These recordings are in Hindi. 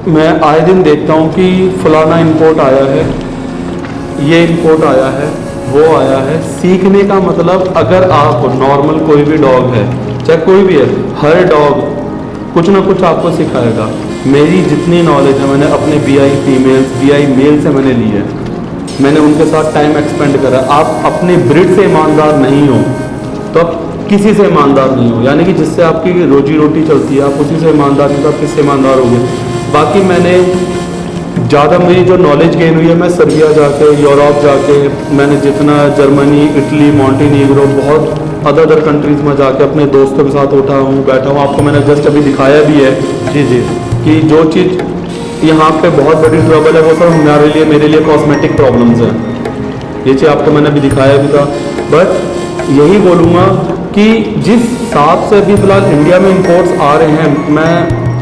मैं आए दिन देखता हूँ कि फलाना इंपोर्ट आया है, ये इंपोर्ट आया है, वो आया है। सीखने का मतलब, अगर आप नॉर्मल कोई भी डॉग है, चाहे कोई भी है, हर डॉग कुछ ना कुछ आपको सिखाएगा। मेरी जितनी नॉलेज है मैंने अपने BI फीमेल्स, BI मेल से मैंने ली है। मैंने उनके साथ टाइम एक्सपेंड करा। आप अपने ब्रीड से ईमानदार नहीं हो तो आप किसी से ईमानदार नहीं हो, यानी कि जिससे आपकी रोजी रोटी चलती है आप उसी से ईमानदार नहीं तो आप किससे ईमानदार होगे। बाकी मैंने ज़्यादा मेरी जो नॉलेज गेन हुई है, मैं सर्बिया जाके, यूरोप जाके, मैंने जितना जर्मनी, इटली, मॉन्टेनीग्रो, बहुत अदर कंट्रीज़ में जाके अपने दोस्तों के साथ उठा हूँ, बैठा हूँ। आपको मैंने जस्ट अभी दिखाया भी है जी जी कि जो चीज़ यहाँ पे बहुत बड़ी ट्रबल है वो सब हमारे लिए, मेरे लिए कॉस्मेटिक प्रॉब्लम्स हैं। ये चीज़ आपको मैंने अभी दिखाया भी था। बट यही बोलूँगा कि जिस हिसाब से अभी फ़िलहाल इंडिया में इंपोर्ट्स आ रहे हैं, मैं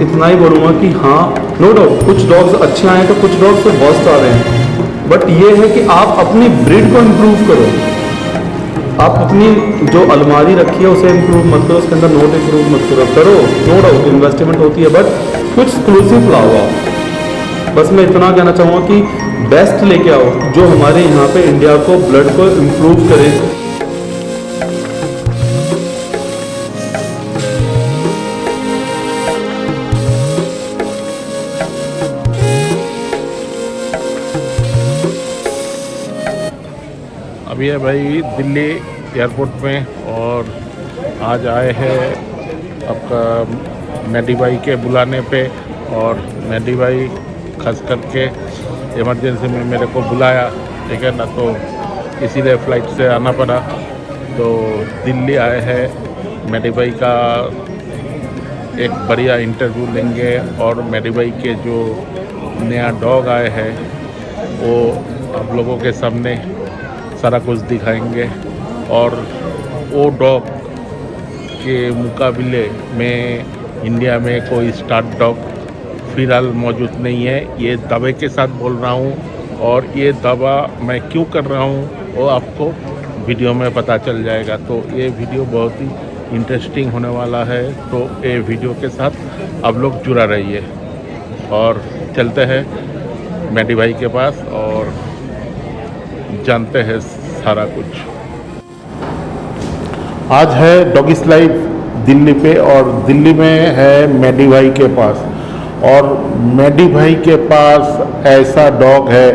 इतना ही बोलूँगा कि हाँ, नो डाउट कुछ डॉग्स अच्छे आए तो कुछ डॉग्स से वर्स्ट आ रहे हैं। बट ये है कि आप अपनी ब्रीड को इम्प्रूव करो। आप अपनी जो अलमारी रखी है उसे इम्प्रूव मत करो, उसके अंदर नोट इम्प्रूव मत करो। नो डाउट इन्वेस्टमेंट होती है, बट कुछ एक्सक्लूसिव लाओ आप। बस मैं इतना कहना चाहूँगा कि बेस्ट लेके आओ जो हमारे यहाँ पे इंडिया को, ब्लड को इम्प्रूव करे। अभी है भाई दिल्ली एयरपोर्ट में, और आज आए हैं आपका मेडी भाई के बुलाने पे। और मेडी भाई खास करके इमरजेंसी में मेरे को बुलाया, ठीक है ना, तो इसीलिए फ़्लाइट से आना पड़ा। तो दिल्ली आए हैं, मेडी भाई का एक बढ़िया इंटरव्यू लेंगे, और मेडी भाई के जो नया डॉग आए हैं वो आप लोगों के सामने सारा कुछ दिखाएंगे। और वो डॉग के मुकाबले में इंडिया में कोई स्टार डॉग फ़िलहाल मौजूद नहीं है। ये दावे के साथ बोल रहा हूँ, और ये दावा मैं क्यों कर रहा हूँ वो आपको वीडियो में पता चल जाएगा। तो ये वीडियो बहुत ही इंटरेस्टिंग होने वाला है, तो ये वीडियो के साथ आप लोग जुड़ा रहिए। और चलते हैं मेडी भाई के पास और जानते हैं सारा कुछ। आज है डॉगिस लाइफ दिल्ली पे, और दिल्ली में है मेडी भाई के पास। और मेडी भाई के पास ऐसा डॉग है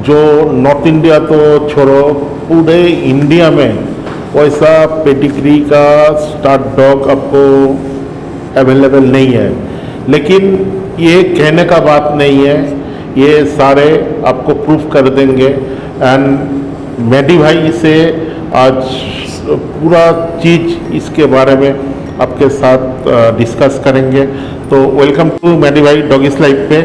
जो नॉर्थ इंडिया तो छोड़ो, पूरे इंडिया में वैसा पेडिग्री का स्टार डॉग आपको अवेलेबल नहीं है। लेकिन ये कहने का बात नहीं है, ये सारे आपको प्रूफ कर देंगे। एंड मेडी भाई से आज पूरा चीज़ इसके बारे में आपके साथ डिस्कस करेंगे। तो वेलकम टू मेडी भाई डॉगिस लाइफ पे,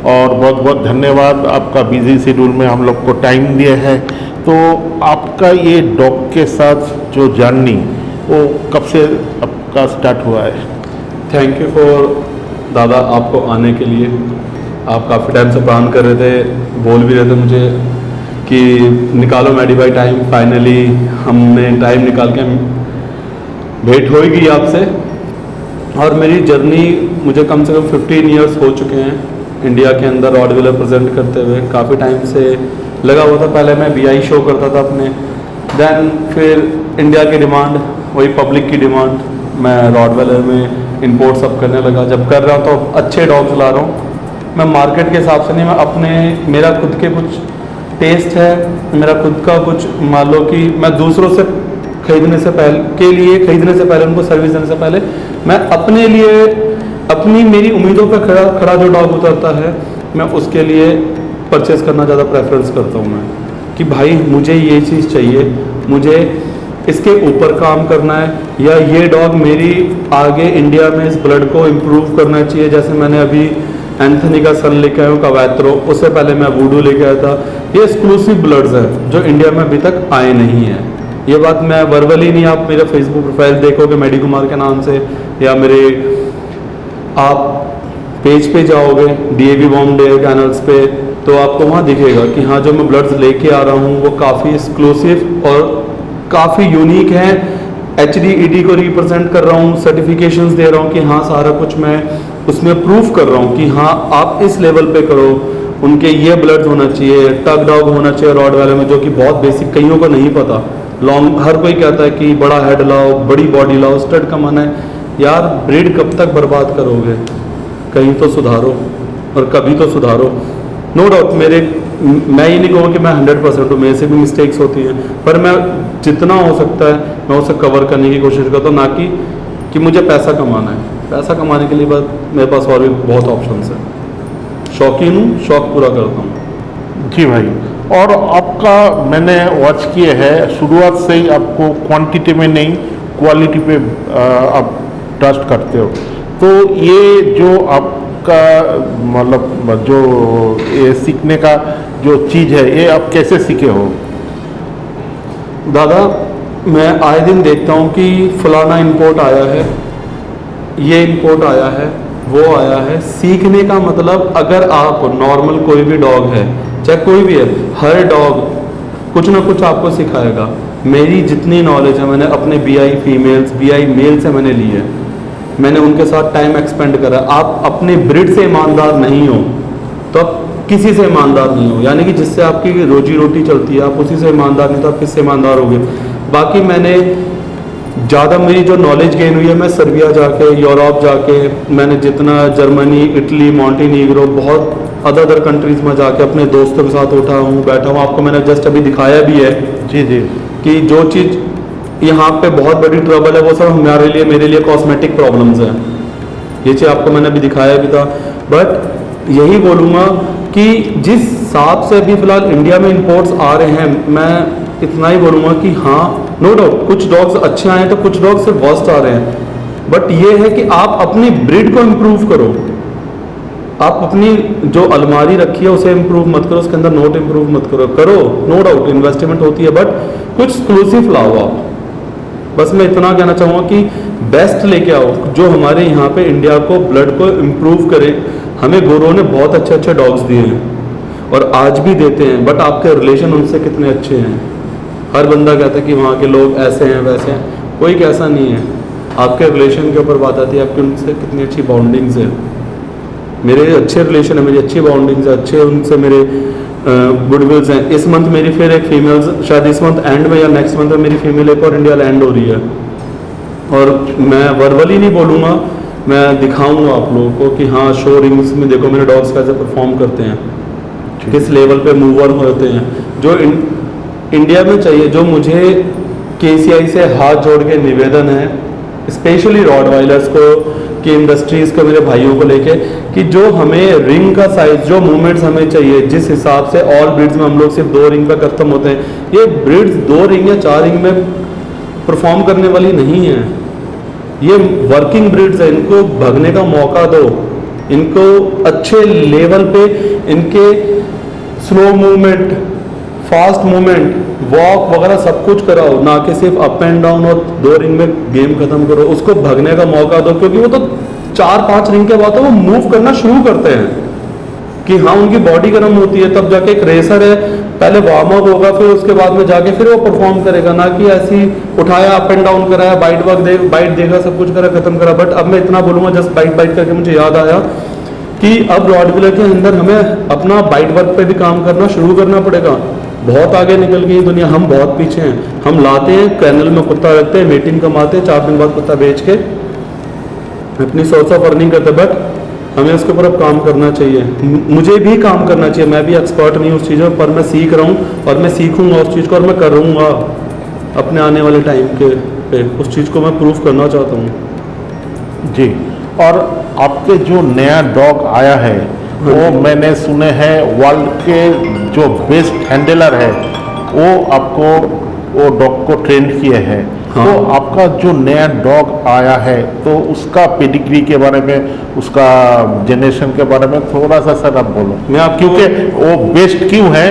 और बहुत बहुत धन्यवाद आपका बिजी शेड्यूल में हम लोग को टाइम दिए है। तो आपका ये डॉग के साथ जो जर्नी वो कब से आपका स्टार्ट हुआ है? थैंक यू फॉर दादा आपको आने के लिए। आप काफ़ी टाइम से प्लान कर रहे थे, बोल भी रहे थे मुझे कि निकालो मेडी भाई टाइम। फाइनली हमने टाइम निकाल के भेंट हो ही गई आपसे। और मेरी जर्नी, मुझे कम से कम 15 ईयर्स हो चुके हैं इंडिया के अंदर रॉटविलर प्रेजेंट करते हुए। काफ़ी टाइम से लगा हुआ था। पहले मैं BI शो करता था अपने, देन फिर इंडिया की डिमांड, वही पब्लिक की डिमांड, मैं रॉटविलर में इंपोर्ट सब करने लगा। जब कर रहा हूँ तो अच्छे डॉग्स ला रहा हूँ मैं, मार्केट के हिसाब से नहीं, मैं अपने, मेरा खुद के कुछ टेस्ट है, मेरा खुद का कुछ, मान लो कि मैं दूसरों से खरीदने से पहले उनको सर्विस देने से पहले मैं अपने लिए, अपनी मेरी उम्मीदों पर खड़ा जो डॉग उतरता है मैं उसके लिए परचेज़ करना ज़्यादा प्रेफरेंस करता हूँ मैं, कि भाई मुझे ये चीज़ चाहिए, मुझे इसके ऊपर काम करना है, या ये डॉग मेरी आगे इंडिया में इस ब्लड को इम्प्रूव करना चाहिए। जैसे मैंने अभी एंथनी का सन लेके आया हूँ कवैत्रो, उससे पहले मैं वूडू लेके आया था। ये एक्सक्लूसिव ब्लड्स हैं जो इंडिया में अभी तक आए नहीं हैं। ये बात मैं वर्बली नहीं, आप मेरा फेसबुक प्रोफाइल देखोगे मेडी कुमार के नाम से, या मेरे आप पेज पे जाओगे DAV बॉम्बे चैनल्स पे, तो आपको वहाँ दिखेगा कि हाँ जो मैं ब्लड्स लेके आ रहा हूँ वो काफ़ी एक्सक्लूसिव और काफ़ी यूनिक हैं। HDED को रिप्रेजेंट कर रहा हूँ, सर्टिफिकेशंस दे रहा हूँ कि हाँ सारा कुछ मैं उसमें प्रूफ कर रहा हूँ कि हाँ आप इस लेवल पे करो, उनके ये ब्लड होना चाहिए, टग डॉग होना चाहिए रॉड वाले में, जो कि बहुत बेसिक कईयों को नहीं पता। लॉन्ग हर कोई कहता है कि बड़ा हेड लाओ, बड़ी बॉडी लाओ, स्टड का मन है। यार ब्रीड कब तक बर्बाद करोगे, कहीं तो सुधारो और कभी तो सुधारो। नो डाउट मैं ये नहीं कहूँगा कि मैं 100% हूँ, मेरे से भी मिस्टेक्स होती हैं, पर मैं जितना हो सकता है मैं उसे कवर करने की कोशिश करता हूँ, ना कि मुझे पैसा कमाना है। पैसा कमाने के लिए बस मेरे पास और भी बहुत ऑप्शंस हैं। शौकीन हूँ, शौक पूरा करता हूँ। जी भाई, और आपका मैंने वॉच किए है शुरुआत से ही आपको क्वांटिटी में नहीं क्वालिटी पे आप ट्रस्ट करते हो। तो ये जो आपका मतलब जो ये सीखने का जो चीज़ है, ये आप कैसे सीखे हो? दादा मैं आए दिन देखता हूँ कि फलाना इंपोर्ट आया है, ये इंपोर्ट आया है, वो आया है। सीखने का मतलब, अगर आप नॉर्मल कोई भी डॉग है, चाहे कोई भी है, हर डॉग कुछ ना कुछ आपको सिखाएगा। मेरी जितनी नॉलेज है मैंने अपने BI फीमेल्स BI मेल से मैंने ली है, मैंने उनके साथ टाइम एक्सपेंड करा। आप अपने ब्रीड से ईमानदार नहीं हो तो आप किसी से ईमानदार नहीं हो, यानी कि जिससे आपकी रोजी रोटी चलती है आप उसी से ईमानदार नहीं तो आप किससे ईमानदार होगे। बाकी मैंने ज़्यादा मेरी जो नॉलेज गेन हुई है, मैं सर्बिया जाके, यूरोप जाके, मैंने जितना जर्मनी, इटली, मॉन्टीनीग्रो, बहुत अदर कंट्रीज़ में जाके अपने दोस्तों के साथ उठा हूँ, बैठा हूँ। आपको मैंने जस्ट अभी दिखाया भी है जी जी कि जो चीज़ यहाँ पे बहुत बड़ी ट्रबल है वो सब हमारे लिए, मेरे लिए कॉस्मेटिक प्रॉब्लम्स हैं। ये चीज़ आपको मैंने अभी दिखाया भी था। बट यही बोलूँगा कि जिस हिसाब से अभी फ़िलहाल इंडिया में इंपोर्ट्स आ रहे हैं, मैं इतना ही बोलूँगा कि हाँ नो डाउट कुछ डॉग्स अच्छे आए हैं तो कुछ डॉग्स सिर्फ वर्स्ट आ रहे हैं। बट ये है कि आप अपनी ब्रीड को इम्प्रूव करो। आप अपनी जो अलमारी रखी है उसे इम्प्रूव मत करो, उसके अंदर नोट इम्प्रूव मत करो। नो डाउट इन्वेस्टमेंट होती है, बट कुछ एक्सक्लूसिव लाओ आप। बस मैं इतना कहना चाहूँगा कि बेस्ट लेके आओ जो हमारे यहाँ पे इंडिया को ब्लड को इम्प्रूव करे। हमें गोरों ने बहुत अच्छे अच्छे डॉग्स दिए हैं और आज भी देते हैं, बट आपके रिलेशन उनसे कितने अच्छे हैं। हर बंदा कहता है कि वहाँ के लोग ऐसे हैं वैसे हैं, कोई कैसा नहीं है। आपके रिलेशन के ऊपर बात आती है, आपकी उनसे कितनी अच्छी बाउंडिंग्स है। मेरे अच्छे रिलेशन है, मेरी अच्छी बाउंडिंग्स है, अच्छे उनसे मेरे गुडविल्स हैं। इस मंथ मेरी फिर एक फीमेल, शायद इस मंथ एंड में या नेक्स्ट मंथ में मेरी फीमेल एक और इंडिया लैंड हो रही है। और मैं वर्बली नहीं बोलूँगा, मैं दिखाऊंगा आप लोगों को कि हाँ शो रिंग्स में देखो मेरे डॉग्स कैसे परफॉर्म करते हैं, किस लेवल पे मूवर होते हैं। जो इंडिया में चाहिए, जो मुझे KCI से हाथ जोड़ के निवेदन है, स्पेशली रॉडवाइलर्स को, कि इंडस्ट्रीज़ को, मेरे भाइयों को लेके, कि जो हमें रिंग का साइज, जो मूवमेंट्स हमें चाहिए, जिस हिसाब से ऑल ब्रीड्स में हम लोग सिर्फ 2 रिंग पे खत्म होते हैं, ये ब्रीड्स 2 रिंग या 4 रिंग में परफॉर्म करने वाली नहीं है। ये वर्किंग ब्रीड्स है, इनको भगने का मौका दो, इनको अच्छे लेवल पे इनके slow movement, fast movement, walk वगैरह सब कुछ कराओ, ना कि सिर्फ अप एंड डाउन और 2 रिंग में गेम खत्म करो। उसको भगने का मौका दो, क्योंकि वो तो 4-5 रिंग के बाद तो वो मूव करना शुरू करते हैं कि हाँ उनकी बॉडी गर्म होती है। तब जाके एक रेसर है, पहले वार्म अप होगा, फिर उसके बाद में जाके फिर वो परफॉर्म करेगा, ना कि ऐसी उठाया अप एंड डाउन कराया, बाइट देगा, सब कुछ करा, खत्म करा। बट अब मैं इतना बोलूँगा, जस्ट बाइट करके मुझे याद आया कि अब रॉडविलर के अंदर हमें अपना बाइट वर्क पे भी काम करना शुरू करना पड़ेगा। बहुत आगे निकल गई दुनिया, हम बहुत पीछे हैं। हम लाते हैं, कैनल में कुत्ता रखते हैं, मीटिंग कमाते हैं, 4 दिन बाद कुत्ता बेच के अपनी सोर्स ऑफ अर्निंग करते, बट हमें उसके ऊपर अब काम करना चाहिए। मुझे भी काम करना चाहिए, मैं भी एक्सपर्ट नहीं उस चीज़ में, पर मैं सीख रहा हूँ और मैं सीखूंगा उस चीज़ को, और मैं करूँगा अपने आने वाले टाइम के पे उस चीज़ को मैं प्रूफ करना चाहता हूँ। जी, और आपके जो नया डॉग आया है वो मैंने सुने हैं वर्ल्ड के जो बेस्ट हैंडलर है वो आपको वो डॉग को ट्रेंड किए हैं। हाँ। तो आपका जो नया डॉग आया है तो उसका पेडिग्री के बारे में, उसका जनरेशन के बारे में थोड़ा सा सर आप बोलो। मैं आप क्योंकि वो बेस्ट क्यों है,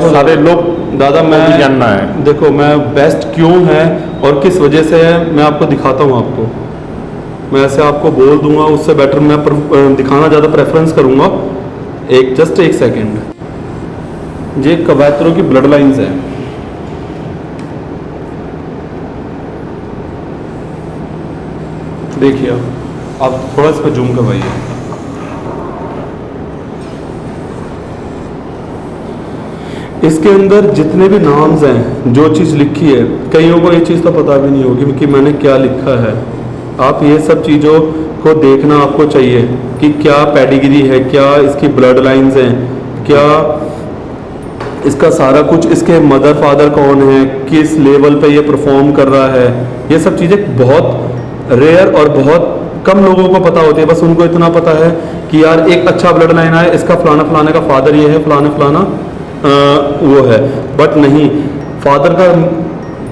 सारे लोग दादा मैं जानना है। देखो मैं बेस्ट क्यों है और किस वजह से है, मैं आपको दिखाता हूँ। आपको मैं ऐसे आपको बोल दूंगा, उससे बेटर मैं दिखाना ज़्यादा प्रेफरेंस करूँगा। जस्ट एक सेकेंड। ये कवैतरों की ब्लड लाइन्स हैं। देखिए आप थोड़ा इस पर जूम करवाइए। इसके अंदर जितने भी नाम्स हैं, जो चीज़ लिखी है, कईयों को ये चीज़ तो पता भी नहीं होगी कि मैंने क्या लिखा है। आप ये सब चीज़ों को देखना आपको चाहिए कि क्या पेडिग्री है, क्या इसकी ब्लड लाइंस हैं, क्या इसका सारा कुछ, इसके मदर फादर कौन है, किस लेवल पे ये परफॉर्म कर रहा है। ये सब चीज़ें बहुत रेयर और बहुत कम लोगों को पता होती है। बस उनको इतना पता है कि यार एक अच्छा ब्लड लाइन है, इसका फलाना फलाने का फादर ये है, फलाना फलाना वो है। बट नहीं, फादर का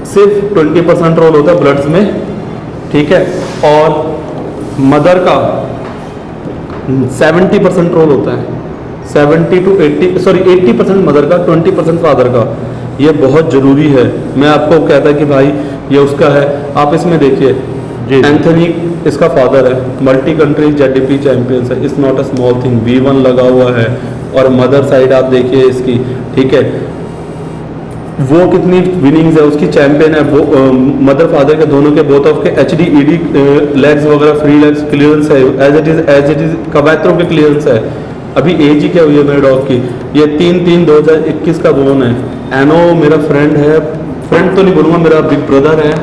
सिर्फ 20% रोल होता है ब्लड्स में, ठीक है, और मदर का 70% रोल होता है। 80% मदर का, 20% फादर का। ये बहुत ज़रूरी है। मैं आपको कहता कि भाई ये उसका है। आप इसमें देखिए, एंथनी इसका फादर है, मल्टी कंट्री जेडपी चैंपियंस है, it's not a small thing. V1 लगा हुआ है। और मदर साइड आप देखिए इसकी, ठीक है, वो कितनी विनिंग्स है, उसकी चैंपियन है। वो मदर फादर के दोनों के बोथ ऑफ के HD ED लेग्स वगैरह, फ्री लेग्स क्लियरेंस है, एज इट इज कवैत्रों के क्लियरेंस है। अभी एज ही क्या हुई है मेरे डॉग की, ये 3/3/2021 का बोन है। एनो मेरा फ्रेंड है, फ्रेंड तो नहीं बोलूँगा, मेरा बिग ब्रदर है।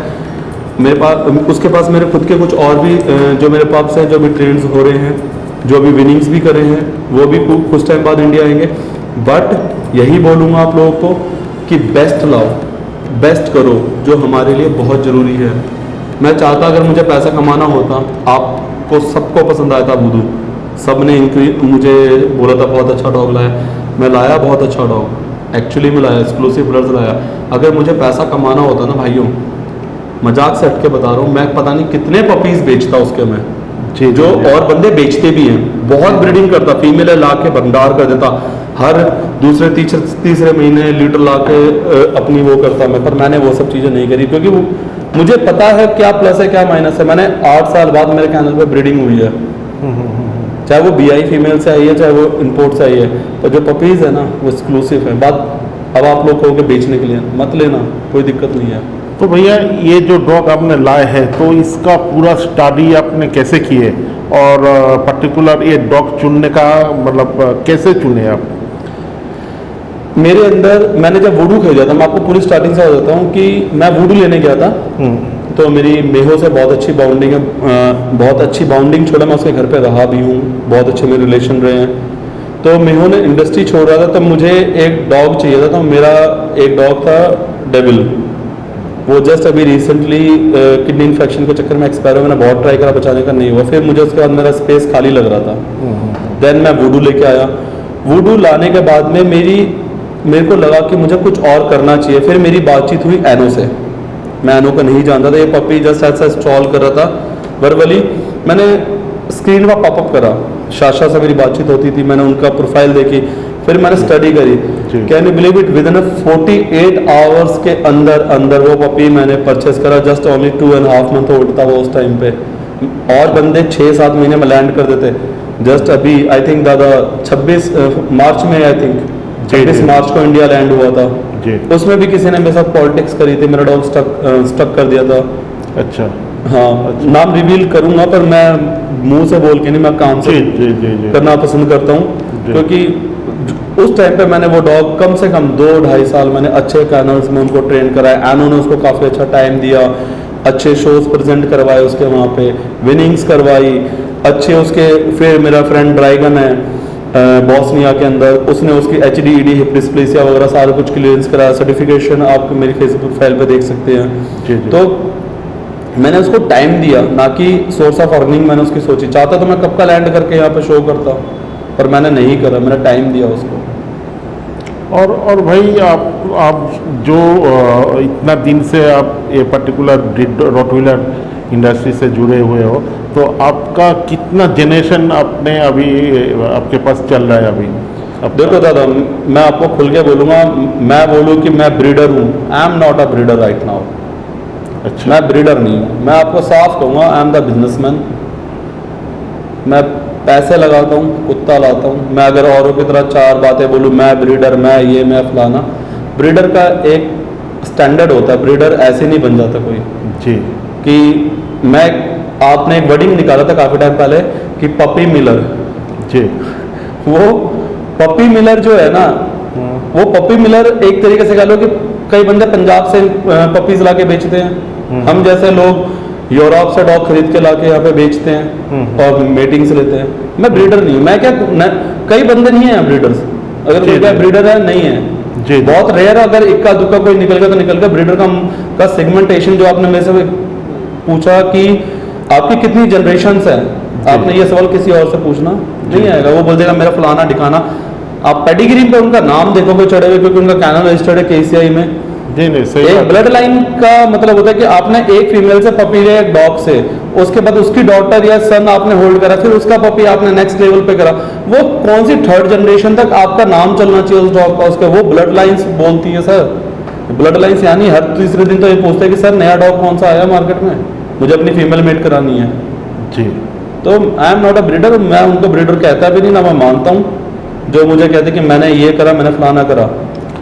मेरे पास, उसके पास मेरे खुद के कुछ और भी जो मेरे पास हैं, जो भी ट्रेंड्स हो रहे हैं, जो अभी विनिंग्स भी कर रहे हैं, वो भी कुछ टाइम बाद इंडिया आएंगे। बट यही बोलूँगा आप लोगों को कि बेस्ट लाओ, बेस्ट करो, जो हमारे लिए बहुत ज़रूरी है। मैं चाहता अगर मुझे पैसा कमाना होता, आपको सबको पसंद आया था वुडू, सब ने मुझे बोला था बहुत अच्छा डॉग लाया। मैं लाया बहुत अच्छा डॉग, एक्चुअली में लाया, एक्सक्लूसिव ब्लड्स लाया। अगर मुझे पैसा कमाना होता ना भाइयों, मजाक से हट के बता रहा हूँ, मैं पता नहीं कितने पपीज़ बेचता उसके मैं, जो और बंदे बेचते भी हैं। बहुत ब्रीडिंग करता, फीमेल ला के भंडार कर देता, हर दूसरे तीसरे महीने लीटर ला के अपनी वो करता मैं। पर मैंने वो सब चीज़ें नहीं करी, क्योंकि वो मुझे पता है क्या प्लस है क्या माइनस है। मैंने 8 साल बाद मेरे कैनल पे ब्रीडिंग हुई है, चाहे वो BI फीमेल से आई है, चाहे वो इंपोर्ट से आई है। तो जो पपीज़ है ना, वो एक्सक्लूसिव है। बात अब आप लोग कहोगे बेचने के लिए, मत लेना, कोई दिक्कत नहीं है। तो भैया ये जो डॉग आपने लाए हैं, तो इसका पूरा स्टडी आपने कैसे किए, और पर्टिकुलर ये डॉग चुनने का मतलब कैसे चुने आप? मेरे अंदर, मैंने जब वुडू खरीदा था, मैं आपको पूरी स्टार्टिंग से बताता हूँ कि मैं वुडू लेने गया था। तो मेरी मेहो से बहुत अच्छी बाउंडिंग है, बहुत अच्छी बाउंडिंग छोड़ा, मैं उसके घर पे रहा भी हूँ, बहुत अच्छे मेरे रिलेशन रहे हैं। तो मेहो ने इंडस्ट्री छोड़ रहा था, तब मुझे एक डॉग चाहिए था। तो मेरा एक डॉग था डेविल, वो जस्ट अभी रिसेंटली किडनी इन्फेक्शन के चक्कर में एक्सपायर हुआ। मैंने बहुत ट्राई करा बचाने का, नहीं हुआ। फिर मुझे उसके बाद मेरा स्पेस खाली लग रहा था। देन मैं वुडू लेके आया। वुडू लाने के बाद में मेरे को लगा कि मुझे कुछ और करना चाहिए। फिर मेरी बातचीत हुई एनो से। मैं एनो को नहीं जानता था, ये पपी जस्ट ऐसा स्ट्रॉल कर रहा था वर्बली। मैंने स्क्रीन पर पॉपअप करा, शाशा से मेरी बातचीत होती थी, मैंने उनका प्रोफाइल देखी, फिर मैंने स्टडी करी। Can you believe it, with in 48 hours के अंदर वो पपी मैंने परचेस करा। जस्ट ओनली 2.5 मंथ ओल्ड था वो उस टाइम पे। और बंदे 6-7 महीने में लैंड कर देते। जस्ट अभी आई थिंक दादा 26 मार्च में, आई थिंक 26 मार्च को इंडिया लैंड हुआ था। उसमें भी किसी ने मेरे साथ पॉलिटिक्स करी थी, मेरा डॉग स्टक कर दिया था। अच्छा, हाँ, अच्छा। नाम रिवील करूंगा, पर मैं मुंह से बोल के नहीं, मैं काम से करना पसंद करता हूँ। क्योंकि उस टाइम पे मैंने वो डॉग कम से कम 2-2.5 साल मैंने अच्छे कैनल्स में उनको ट्रेन कराया। एनो ने उसको काफ़ी अच्छा टाइम दिया, अच्छे शोज प्रेजेंट करवाए उसके, वहाँ पे विनिंग्स करवाई अच्छे उसके। फिर मेरा फ्रेंड ड्रैगन है बॉस्निया के अंदर, उसने उसकी HD ED हिप डिस्प्लेसिया वगैरह सारा कुछ क्लियरेंस कराया। सर्टिफिकेशन आप मेरी फेसबुक फाइल पे देख सकते हैं। तो मैंने उसको टाइम दिया, ना कि सोर्स ऑफ अर्निंग मैंने उसकी सोची। चाहता तो मैं कब का लैंड करके यहाँ पे शो करता, पर मैंने नहीं करा, मैंने टाइम दिया उसको। और भाई आप जो इतना दिन से आप ये पर्टिकुलर रॉटवीलर इंडस्ट्री से जुड़े हुए हो, तो आपका कितना जनरेशन आपने अभी आपके पास चल रहा है अभी? अब देखो दादा, मैं आपको खुल के बोलूँगा, मैं बोलूँ कि मैं ब्रीडर हूँ, I am not a breeder right now. अच्छा, मैं ब्रीडर नहीं हूँ। मैं आपको साफ कहूँगा, आई एम द बिजनेसमैन। मैं पैसे लगाता हूँ, कुत्ता लाता हूँ। मैं अगर औरों की तरह 4 बातें बोलूँ, मैं ब्रीडर, मैं ये, मैं फलाना, ब्रीडर का एक स्टैंडर्ड होता है। ब्रीडर ऐसे नहीं बन जाता कोई जी, कि मैं आपने एक वर्डिंग निकाला था काफ़ी टाइम पहले कि पपी मिलर। जी। वो पपी मिलर जो है ना, वो पपी मिलर एक तरीके से कह लो कि कई बंदे पंजाब से पपीज ला के बेचते हैं, हम जैसे लोग यूरोप से डॉग खरीद के ला के यहाँ पे बेचते हैं और मेटिंग्स लेते हैं। मैं ब्रीडर नहीं हूँ, मैं क्या कई बंदे नहीं हैं ब्रीडर्स, अगर कोई क्या ब्रीडर है नहीं है जी। बहुत रेयर, अगर इक्का दुक्का कोई निकल गया तो निकल गया। ब्रीडर का सेगमेंटेशन जो आपने मेरे से पूछा कि आपकी कितनी जनरेशंस है, आपने ये सवाल किसी और से पूछना नहीं आएगा, वो बोल देगा मेरा फलाना ठिकाना। आप पेडिग्री पे उनका नाम देखोगे चढ़े हुए, क्योंकि उनका कैनल रजिस्टर्ड है केसीआई में। जी नहीं, सही एक ब्लड लाइन का मतलब होता है कि आपने एक फीमेल से पपी लिया एक डॉग से, उसके बाद उसकी डॉटर या सन आपने होल्ड करा, फिर उसका पपी आपने नेक्स्ट लेवल पे करा, वो कौन सी थर्ड जनरेशन तक आपका नाम चलना चाहिए उस डॉग का, उसके वो ब्लड लाइंस बोलती है सर। ब्लड लाइंस यानी हर तीसरे दिन तो ये पूछते हैं कि सर नया डॉग कौन सा आया मार्केट में, मुझे अपनी फीमेल मेट करानी है। जी। तो I am not a breeder, मैं उनको ब्रीडर कहता भी नहीं ना, मैं मानता हूँ जो मुझे कहते कि मैंने ये करा, मैंने फलाना करा।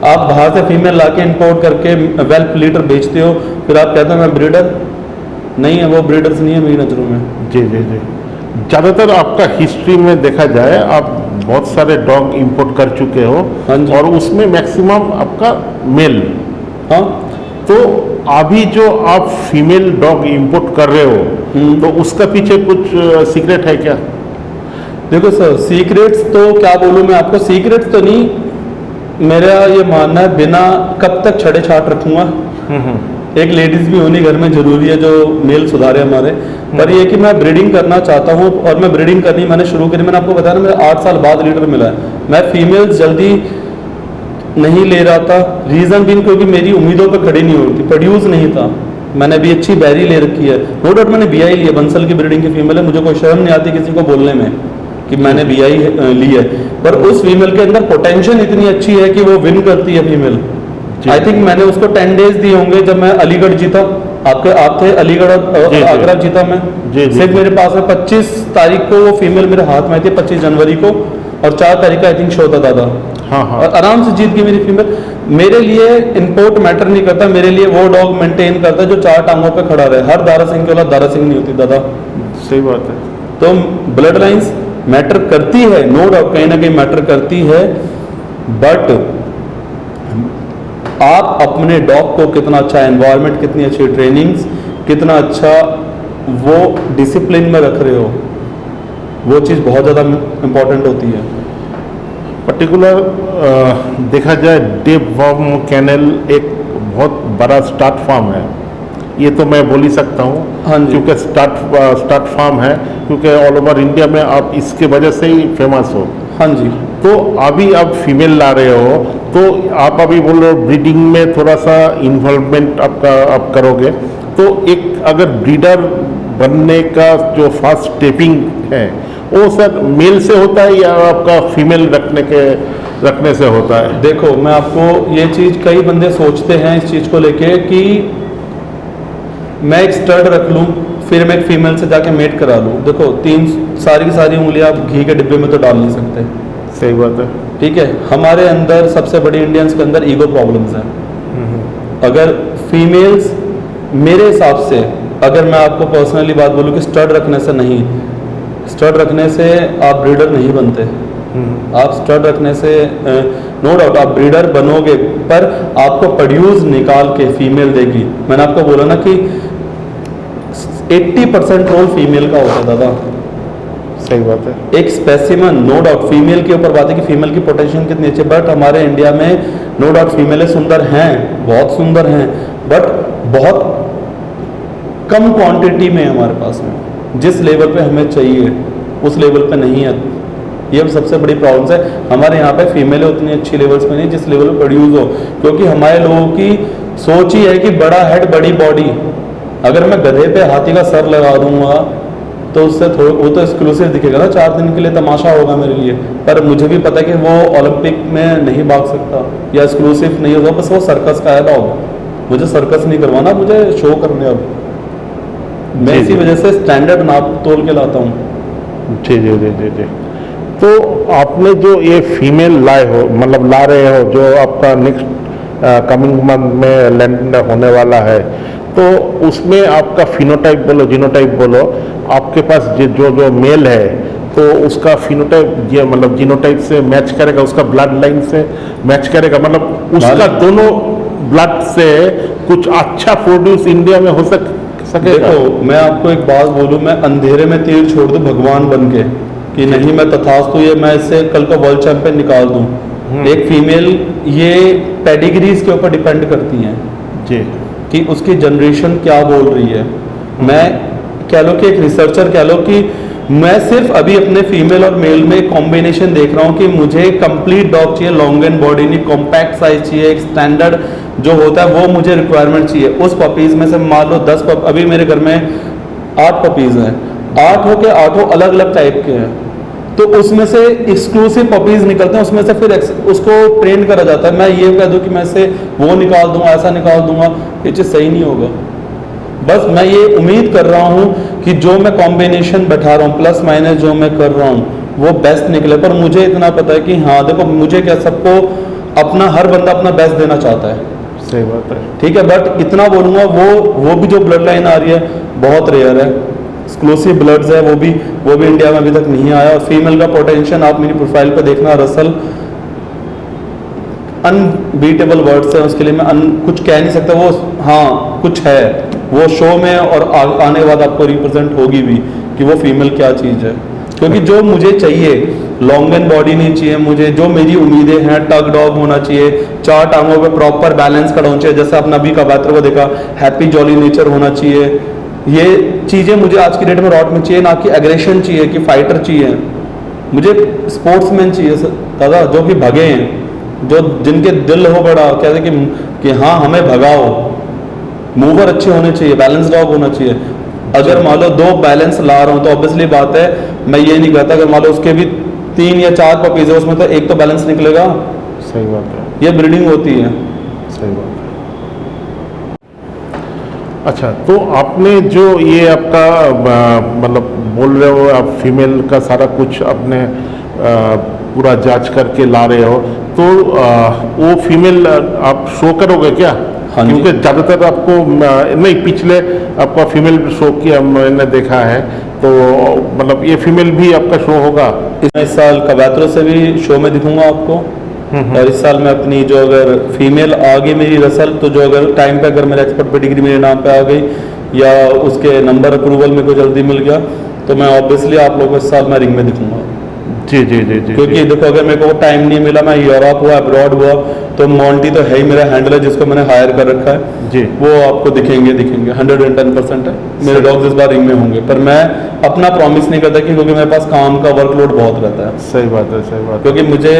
आप बाहर से फीमेल लाके इंपोर्ट करके वेल्फ लीटर बेचते हो, फिर आप कहते हैं मैं ब्रीडर नहीं है, वो ब्रीडर्स नहीं है मेरी नज़रों में। जी जी जी। ज़्यादातर आपका हिस्ट्री में देखा जाए आप बहुत सारे डॉग इंपोर्ट कर चुके हो, हाँ जी। और उसमें मैक्सिमम आपका मेल। हाँ, तो अभी जो आप फीमेल डॉग इंपोर्ट कर रहे हो, तो उसका पीछे कुछ सीक्रेट है क्या? देखो सर, सीक्रेट्स तो क्या बोलूँ मैं आपको, सीक्रेट्स तो नहीं, मेरा ये मानना है बिना कब तक छड़े छाट रखूँगा। एक लेडीज़ भी होनी घर में ज़रूरी है जो मेल सुधारे हमारे, पर ये कि मैं ब्रीडिंग करना चाहता हूँ, और मैं ब्रीडिंग करनी मैंने शुरू करी, मैंने आपको बताया ना, मेरा 8 साल बाद लीडर मिला है। मैं फीमेल्स जल्दी नहीं ले रहा था, रीज़न भी क्योंकि मेरी उम्मीदों पर खड़ी नहीं होती, प्रोड्यूस नहीं था। मैंने भी अच्छी बैरी ले रखी है, नो डाउट मैंने बीआई ली है, बंसल की ब्रीडिंग की फीमेल है, मुझे कोई शर्म नहीं आती किसी को बोलने में कि मैंने बीआई ली है, पर उस फीमेल के अंदर पोटेंशियल इतनी अच्छी है कि वो विन करती है फीमेल। आई थिंक मैंने उसको 10 डेज दिए होंगे जब मैं अलीगढ़ जीता, आप थे अलीगढ़ और आगरा जीता मैं, सिर्फ मेरे पास में 25 तारीख को वो फीमेल मेरे हाथ में आई थी, 25 जनवरी को, और 4 तारीख का आई थिंक शो था दादा। हाँ हाँ। और आराम से जीत गई मेरी फीमेल। मेरे लिए इंपोर्ट मैटर नहीं करता, मेरे लिए वो डॉग मेंटेन करता है जो 4 टांगों पे खड़ा रहे। हर दारा सिंह के औलाद दारा सिंह नहीं होती दादा। सही बात है। तो ब्लड लाइंस मैटर करती है, नो डाउट कहीं ना कहीं मैटर करती है, बट आप अपने डॉग को कितना अच्छा एनवायरनमेंट, कितनी अच्छी ट्रेनिंग्स, कितना अच्छा वो डिसिप्लिन में रख रहे हो, वो चीज़ बहुत ज़्यादा इम्पोर्टेंट होती है। पर्टिकुलर देखा जाए डेप वर्म कैनल एक बहुत बड़ा स्टार्ट फार्म है, ये तो मैं बोल ही सकता हूँ। हाँ जी। क्योंकि स्टार्ट फार्म है, क्योंकि ऑल ओवर इंडिया में आप इसके वजह से ही फेमस हो। हाँ जी। तो अभी आप फीमेल ला रहे हो, तो आप अभी बोल रहे हो ब्रीडिंग में थोड़ा सा इन्वॉल्वमेंट आप करोगे, तो एक अगर ब्रीडर बनने का जो फर्स्ट स्टेपिंग है वो सर मेल से होता है या आपका फीमेल रखने से होता है? देखो मैं आपको ये चीज़, कई बंदे सोचते हैं इस चीज़ को लेके कि मैं एक स्टड रख लूँ फिर मैं एक फीमेल से जाके मेट करा लूँ। देखो सारी की सारी उंगलियां आप घी के डिब्बे में तो डाल नहीं सकते। सही बात है। ठीक है, हमारे अंदर सबसे बड़ी इंडियंस के अंदर ईगो प्रॉब्लम्स हैं। अगर फीमेल्स मेरे हिसाब से, अगर मैं आपको पर्सनली बात बोलूँ कि स्टड रखने से नहीं, स्टड रखने से आप ब्रीडर नहीं बनते। आप स्टड रखने से नो डाउट आप ब्रीडर बनोगे, पर आपको प्रोड्यूस निकाल के फीमेल देगी। मैंने आपको बोला ना कि 80% रोल फीमेल का होता है दादा। सही बात है। एक स्पेसिमन, नो डाउट फीमेल के ऊपर बात है कि फीमेल की पोटेंशियल कितनी अच्छी है, बट हमारे इंडिया में नो डाउट फीमेलें सुंदर हैं, बहुत सुंदर हैं, बट बहुत कम क्वांटिटी में हमारे पास में। जिस लेवल पे हमें चाहिए उस लेवल पे नहीं है। ये सबसे बड़ी प्रॉब्लम है। हमारे यहाँ पे फीमेलें उतनी अच्छी लेवल्स पे नहीं जिस लेवल पे प्रोड्यूस हो, क्योंकि हमारे लोगों की सोच ही है कि बड़ा हेड बड़ी बॉडी। अगर मैं गधे पे हाथी का सर लगा दूंगा तो उससे वो तो एक्सक्लूसिव दिखेगा ना, 4 दिन के लिए तमाशा होगा मेरे लिए, पर मुझे भी पता है कि वो ओलंपिक में नहीं भाग सकता या एक्सक्लूसिव नहीं होगा, बस वो सर्कस का आएगा। मुझे सर्कस नहीं करवाना, मुझे शो करने। अब मैं इसी वजह से स्टैंडर्ड नाप तोल के लाता हूँ। जी जी जी जी जी। तो आपने जो ये फीमेल लाए हो, मतलब ला रहे हो, जो आपका नेक्स्ट कमिंग मंथ में लैंड होने वाला है, तो उसमें आपका फिनोटाइप बोलो जीनोटाइप बोलो, आपके पास जो जो मेल है तो उसका फिनोटाइप ये मतलब जीनोटाइप से मैच करेगा, उसका ब्लड लाइन से मैच करेगा, मतलब उसका दोनों ब्लड से कुछ अच्छा प्रोड्यूस इंडिया में हो सकेगा। देखो मैं आपको एक बात बोलूं, मैं अंधेरे में तीर छोड़ दूं भगवान बन के कि नहीं मैं तथास्तु ये मैं इससे कल को वर्ल्ड चैंपियन निकाल दूं। एक फीमेल ये पेडिग्रीज के ऊपर डिपेंड करती हैं जी कि उसकी जनरेशन क्या बोल रही है। मैं कह लो कि एक रिसर्चर कह लो कि मैं सिर्फ अभी अपने फीमेल और मेल में कॉम्बिनेशन देख रहा हूँ कि मुझे कंप्लीट डॉग चाहिए, लॉन्ग एंड बॉडी नहीं, कॉम्पैक्ट साइज चाहिए, एक स्टैंडर्ड जो होता है वो मुझे रिक्वायरमेंट चाहिए। उस पपीज में से मान लो 10 अभी मेरे घर में 8 पपीज हैं, 8 के 8 अलग अलग टाइप के हैं, तो उसमें से एक्सक्लूसिव पपीज निकलते हैं, उसमें से फिर उसको ट्रेन करा जाता है। मैं ये कह दूं कि मैं से वो निकाल दूंगा, ऐसा निकाल दूंगा, ये चीज़ सही नहीं होगा। बस मैं ये उम्मीद कर रहा हूँ कि जो मैं कॉम्बिनेशन बैठा रहा हूँ प्लस माइनस जो मैं कर रहा हूँ वो बेस्ट निकले। पर मुझे इतना पता है कि हाँ देखो मुझे क्या, सबको अपना हर बंदा अपना बेस्ट देना चाहता है, सही बात है, ठीक है, बट इतना बोलूँगा वो भी जो ब्लड लाइन आ रही है बहुत रेयर है, एक्सक्लूसिव ब्लड्स है, वो भी इंडिया में अभी तक नहीं आया। और फीमेल का पोटेंशियल आप मेरी प्रोफाइल पर देखना, रसल अनबीटेबल वर्ड्स है उसके लिए, मैं कुछ कह नहीं सकता, वो हाँ कुछ है वो शो में और आने के बाद आपको रिप्रेजेंट होगी भी कि वो फीमेल क्या चीज़ है। क्योंकि जो मुझे चाहिए, लॉन्ग एंड बॉडी नहीं चाहिए मुझे, जो मेरी उम्मीदें हैं, टग डॉग होना चाहिए, 4 टांगों पे प्रॉपर बैलेंस खड़ा होना चाहिए, जैसे आपने अभी का बैटर को देखा, हैप्पी जॉली नेचर होना चाहिए, ये चीज़ें मुझे आज की डेट में रॉट में चाहिए, ना कि एग्रेशन चाहिए कि फाइटर चाहिए। मुझे स्पोर्ट्समैन चाहिए दादा, जो कि भगे हैं, जो जिनके दिल हो बड़ा, कहते कि हाँ हमें भगाओ, मूवर अच्छे होने चाहिए, बैलेंस डॉग होना चाहिए। अगर मान लो 2 बैलेंस ला रहा हूँ तो ऑब्वियसली बात है, मैं ये नहीं कहता अगर मान लो उसके भी 3 या 4 पपीज है उसमें तो एक तो बैलेंस निकलेगा। सही बात है, ये ब्रीडिंग होती है। सही बात है। अच्छा, तो आपने जो ये आपका मतलब बोल रहे हो आप फीमेल का सारा कुछ अपने पूरा जांच करके ला रहे हो, तो वो फीमेल आप शो करोगे क्या? हाँ जी। क्योंकि ज़्यादातर आपको नहीं, पिछले आपका फीमेल शो किया मैंने देखा है, तो मतलब ये फीमेल भी आपका शो होगा? इस साल कबैतरों से भी शो में दिखूंगा आपको, और इस साल मैं अपनी जो अगर फीमेल आ गई मेरी रसल, तो जो अगर टाइम पे अगर मेरा एक्सपर्ट पेडिग्री मेरे नाम पे आ गई या उसके नंबर अप्रूवल में कोई जल्दी मिल गया, तो मैं ऑब्वियसली आप लोगों को इस साल मैं रिंग में दिखूंगा। जी जी जी जी, क्योंकि देखो अगर मेरे को टाइम नहीं मिला, मैं यूरोप हुआ, अब्रॉड हुआ, तो मॉन्टी तो है ही मेरा हैंडलर जिसको मैंने हायर कर रखा है जी, वो आपको दिखेंगे 110% है मेरे डॉग्स इस बार रिंग में होंगे। पर मैं अपना प्रॉमिस नहीं करता क्योंकि मेरे पास काम का वर्कलोड बहुत रहता है। सही बात है, सही बात है। क्योंकि मुझे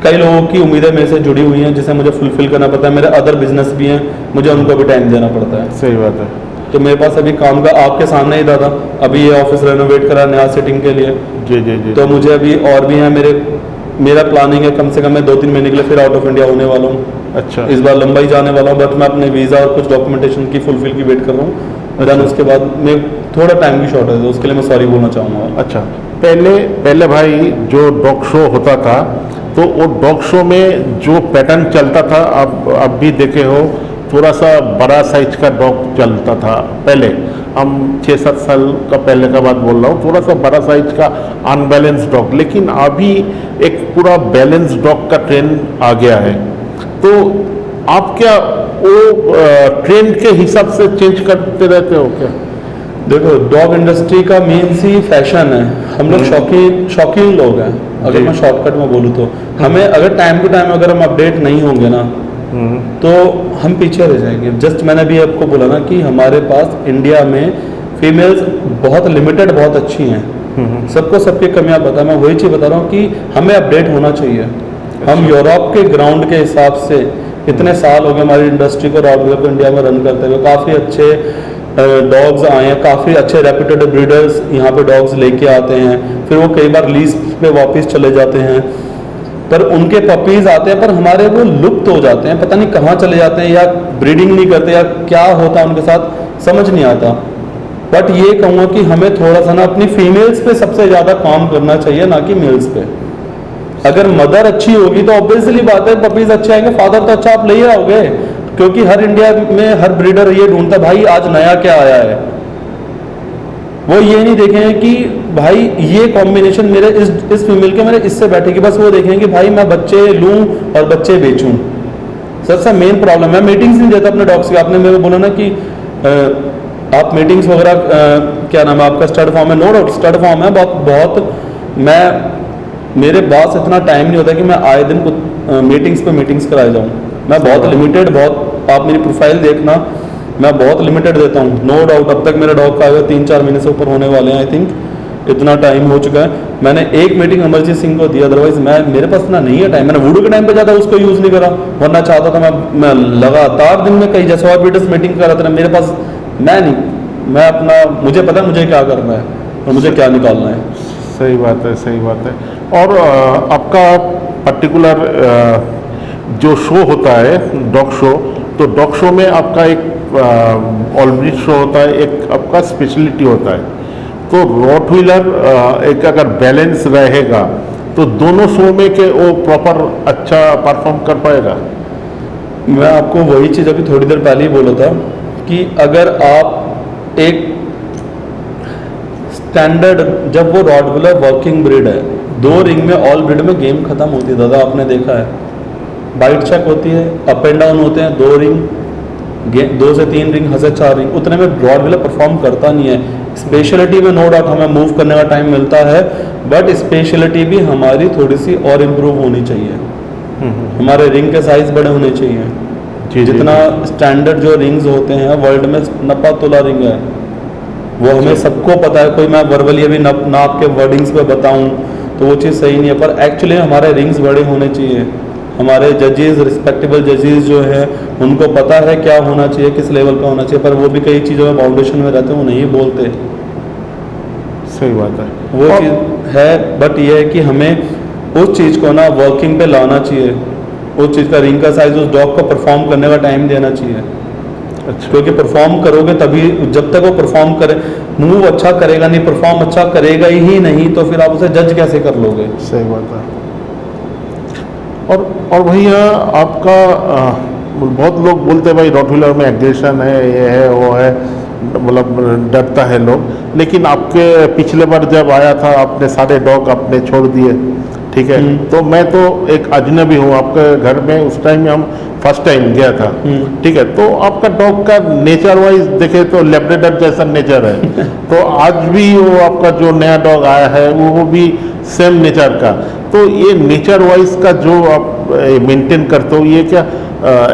कई लोगों की उम्मीदें मेरे से जुड़ी हुई हैं जिसे मुझे फुलफिल करना पड़ता है, मेरे अदर बिजनेस भी हैं, मुझे उनको भी टाइम देना पड़ता है। सही बात है। तो मेरे पास अभी काम का आपके सामने ही था, अभी ये ऑफिस रेनोवेट करा नया सिटिंग के लिए। जी जी जी। तो मुझे अभी और भी है, मेरा प्लानिंग है कम से कम मैं 2-3 महीने के लिए फिर आउट ऑफ इंडिया होने वाला हूँ। अच्छा, इस बार लंबई जाने वाला हूँ, बट मैं अपने वीज़ा और कुछ डॉक्यूमेंटेशन की फुलफिल की वेट कर रहा हूँ। देन उसके बाद मैं थोड़ा टाइम की शॉर्टेज है, उसके लिए मैं सॉरी बोलना चाहूँगा। अच्छा, पहले भाई जो डॉग शो होता था, तो वो डॉग शो में जो पैटर्न चलता था, आप भी देखे हो, थोड़ा सा बड़ा साइज का डॉग चलता था पहले। हम 6-7 साल का पहले का बात बोल रहा हूँ, थोड़ा सा बड़ा साइज का अनबैलेंस डॉग, लेकिन अभी एक पूरा बैलेंस डॉग का ट्रेंड आ गया है। तो आप क्या वो ट्रेंड के हिसाब से चेंज करते रहते हो क्या? देखो डॉग इंडस्ट्री का मेन सी फैशन है, हम लोग शौकीन लोग हैं। अगर मैं शॉर्टकट में बोलूँ तो हमें अगर टाइम टू टाइम अगर हम अपडेट नहीं होंगे ना तो हम पीछे रह जाएंगे। जस्ट मैंने अभी आपको बोला ना कि हमारे पास इंडिया में फीमेल्स बहुत लिमिटेड बहुत अच्छी हैं, सबको सबकी कमियां पता है। मैं वही चीज़ बता रहा हूँ कि हमें अपडेट होना चाहिए। हम यूरोप के ग्राउंड के हिसाब से इतने साल हो गए हमारी इंडस्ट्री को, रॉडविलर को इंडिया में रन करते हुए, काफ़ी अच्छे डॉग्स आए हैं, काफ़ी अच्छे रेप्यूटेड ब्रीडर्स यहाँ पे डॉग्स लेके आते हैं, फिर वो कई बार लीज पे वापस चले जाते हैं, पर उनके पपीज आते हैं पर हमारे वो लुप्त हो जाते हैं, पता नहीं कहाँ चले जाते हैं, या ब्रीडिंग नहीं करते या क्या होता है उनके साथ समझ नहीं आता। बट ये कहूँगा कि हमें थोड़ा सा ना अपनी फीमेल्स पे सबसे ज़्यादा काम करना चाहिए, ना कि मेल्स पे। अगर मदर अच्छी होगी तो ऑब्वियसली बात है पपीज अच्छे आएंगे, फादर तो अच्छा आप ले ही आओगे। क्योंकि हर इंडिया में हर ब्रीडर ये ढूंढता भाई आज नया क्या आया है। वो ये नहीं देखेंगे कि भाई ये कॉम्बिनेशन मेरे इस फीमेल के मेरे इससे बैठेगी, बस वो देखेंगे कि भाई मैं बच्चे लूं और बच्चे बेचूं। सबसे मेन प्रॉब्लम है, मीटिंग्स नहीं देता अपने डॉग्स की। आपने मेरे को बोला ना कि आप मीटिंग्स वगैरह क्या नाम है आपका, स्टड फॉर्म है, नो डाउट स्टड फॉर्म है, बहुत मैं मेरे पास इतना टाइम नहीं होता कि मैं आए दिन कुछ मीटिंग्स पे मीटिंग्स कराए जाऊँ। मैं बहुत लिमिटेड, बहुत आप मेरी प्रोफाइल देखना, मैं बहुत लिमिटेड देता हूँ, नो डाउट। अब तक मेरे डॉग का आगे 3-4 महीने से ऊपर होने वाले हैं, आई थिंक इतना टाइम हो चुका है। मैंने एक मीटिंग अमरजीत सिंह को दी, अदरवाइज मेरे पास इतना नहीं है टाइम। मैंने वुडू के टाइम पे ज़्यादा उसको यूज़ नहीं करा, वरना चाहता था मैं लगातार दिन में कई जैसे और बीटर्स मीटिंग करा था। मेरे पास मैं अपना, मुझे पता है मुझे क्या करना है और मुझे क्या निकालना है। सही बात है, सही बात है। और आपका पर्टिकुलर जो शो होता है डॉग शो, तो डॉग शो में आपका एक ऑलब्रीड शो होता है, एक आपका स्पेशलिटी होता है। तो रॉटव्हीलर एक अगर बैलेंस रहेगा तो दोनों शो में के वो प्रॉपर अच्छा परफॉर्म कर पाएगा। मैं आपको वही चीज़ अभी थोड़ी देर पहले ही बोला था कि अगर आप एक स्टैंडर्ड, जब वो रॉटव्हीलर वर्किंग ब्रीड है, 2 रिंग में ऑल ब्रीड में गेम खत्म होती है दादा, आपने देखा है। बाइट चेक होती है, अप एंड डाउन होते हैं, 2 रिंग, 2 से 3 रिंग, हंसे 4 रिंग, उतने में रॉटव्हीलर परफॉर्म करता नहीं है। स्पेशलिटी में नो डाउट हमें मूव करने का टाइम मिलता है, बट स्पेशलिटी भी हमारी थोड़ी सी और इम्प्रूव होनी चाहिए। हमारे रिंग के साइज बड़े होने चाहिए। जितना स्टैंडर्ड जो रिंग्स होते हैं वर्ल्ड में 90 तोला रिंग है, वो हमें सबको पता है। कोई मैं वर्बली अभी नाप के वर्डिंग्स पे बताऊं तो वो चीज़ सही नहीं है, पर एक्चुअली हमारे रिंग्स बड़े होने चाहिए। हमारे जजेस, रिस्पेक्टेबल जजेस जो हैं, उनको पता है क्या होना चाहिए, किस लेवल का होना चाहिए, पर वो भी कई चीज़ों में बाउंडेशन में रहते हैं, वो नहीं बोलते। सही बात है, वो चीज़ है, बट ये है कि हमें उस चीज़ को ना वर्किंग पे लाना चाहिए। उस चीज़ का रिंग का साइज उस डॉग को परफॉर्म करने का टाइम देना चाहिए। अच्छा। क्योंकि परफॉर्म करोगे तभी, जब तक वो परफॉर्म करे, मूव अच्छा करेगा नहीं, परफॉर्म अच्छा करेगा ही नहीं, तो फिर आप उसे जज कैसे कर लोगे। सही बात है। और भैया आपका बहुत लोग बोलते हैं भाई रॉटव्हीलर में एग्रेशन है, ये है वो है, मतलब डरता है लोग। लेकिन आपके पिछले बार जब आया था आपने सारे डॉग अपने छोड़ दिए, ठीक है, तो मैं तो एक अजनबी हूँ आपके घर में, उस टाइम में हम फर्स्ट टाइम गया था, ठीक है। तो आपका डॉग का नेचर वाइज देखे तो लेब्राडोर जैसा नेचर है। तो आज भी वो आपका जो नया डॉग आया है वो भी सेम नेचर का। तो ये नेचर वाइज का जो आप मेंटेन करते हो, ये क्या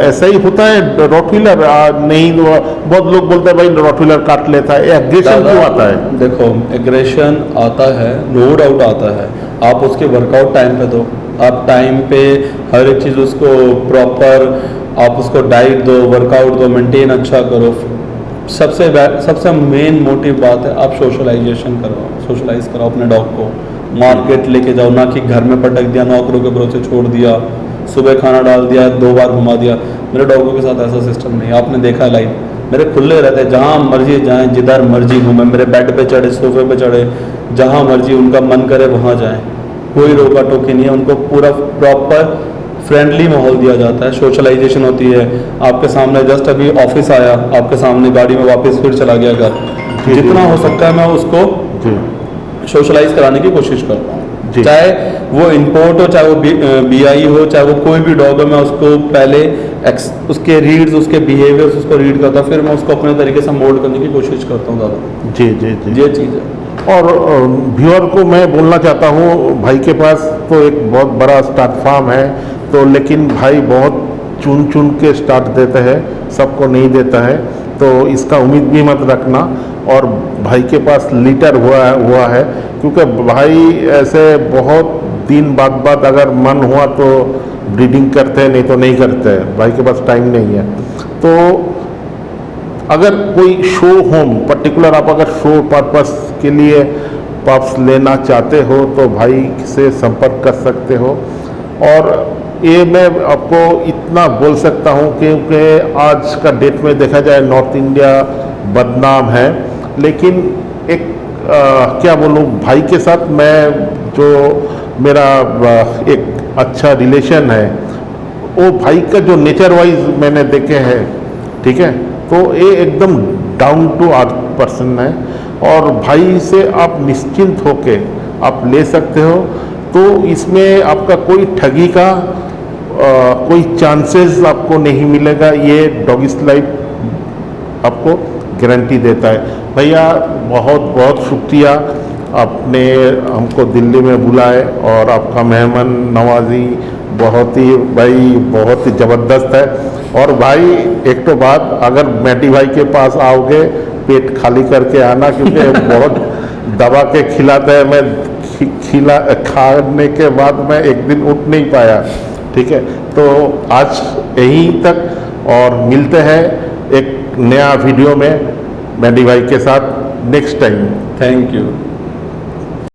ऐसा ही होता है रॉटव्हीलर? नहीं, बहुत लोग बोलते हैं भाई रॉटव्हीलर काट लेता है, एग्रेशन क्यों आता है? देखो, एग्रेशन आता है, नो डाउट आता है। आप उसके वर्कआउट टाइम पे दो, आप टाइम पे हर एक चीज़ उसको प्रॉपर, आप उसको डाइट दो, वर्कआउट दो, मेंटेन अच्छा करो। सबसे मेन मोटिव बात है, आप सोशलाइजेशन करवाओ, सोशलाइज कराओ अपने डॉग को। मार्केट लेके जाओ, ना कि घर में पटक दिया, नौकरों के भरोसे छोड़ दिया, सुबह खाना डाल दिया, 2 बार घुमा दिया। मेरे डॉगों के साथ ऐसा सिस्टम नहीं, आपने देखा है लाइव, मेरे खुले रहते हैं, जहाँ मर्जी जाएं, जिधर मर्जी घूमें, मेरे बेड पे चढ़े, सोफे पे चढ़े, जहाँ मर्जी उनका मन करे वहाँ जाएं, कोई रोका टोकी नहीं है। उनको पूरा प्रॉपर फ्रेंडली माहौल दिया जाता है, सोशलाइजेशन होती है। आपके सामने जस्ट अभी ऑफिस आया, आपके सामने गाड़ी में वापस फिर चला गया घर। जितना हो सकता है मैं उसको सोशलाइज कराने की कोशिश करता हूँ, चाहे वो इंपोर्ट हो, चाहे वो BI हो, चाहे वो कोई भी डॉग हो। मैं उसको पहले उसके रीड्स, उसके बिहेवियर्स उसको रीड करता, फिर मैं उसको अपने तरीके से मोल्ड करने की कोशिश करता हूँ दादा। जी जी जी, ये चीज़ है। और व्यूअर को मैं बोलना चाहता हूँ, भाई के पास तो एक बहुत बड़ा स्टार्ट फार्म है, तो लेकिन भाई बहुत चुन चुन के स्टार्ट देते हैं, सबको नहीं देता है, तो इसका उम्मीद भी मत रखना। और भाई के पास लीटर हुआ है, क्योंकि भाई ऐसे बहुत दिन बाद अगर मन हुआ तो ब्रीडिंग करते हैं, नहीं तो नहीं करते हैं, भाई के पास टाइम नहीं है। तो अगर कोई शो होम पर्टिकुलर, आप अगर शो पर्पस के लिए पप्स लेना चाहते हो तो भाई से संपर्क कर सकते हो। और ये मैं आपको इतना बोल सकता हूँ क्योंकि आज का डेट में देखा जाए नॉर्थ इंडिया बदनाम है, लेकिन एक क्या बोलूँ, भाई के साथ मैं जो मेरा एक अच्छा रिलेशन है, वो भाई का जो नेचर वाइज मैंने देखे हैं, ठीक है, तो ये एकदम डाउन टू अर्थ पर्सन है और भाई से आप निश्चिंत होके आप ले सकते हो। तो इसमें आपका कोई ठगी का कोई चांसेस आपको नहीं मिलेगा, ये डॉगिस लाइफ आपको गारंटी देता है। भैया बहुत बहुत शुक्रिया, आपने हमको दिल्ली में बुलाए और आपका मेहमान नवाजी बहुत ही भाई बहुत ही ज़बरदस्त है। और भाई एक तो बात, अगर मैटी भाई के पास आओगे पेट खाली करके आना, क्योंकि बहुत दबा के खिलाता है। मैं खाने के बाद मैं एक दिन उठ नहीं पाया, ठीक है। तो आज यहीं तक और मिलते हैं एक नया वीडियो में मैडी भाई के साथ नेक्स्ट टाइम। Thank you.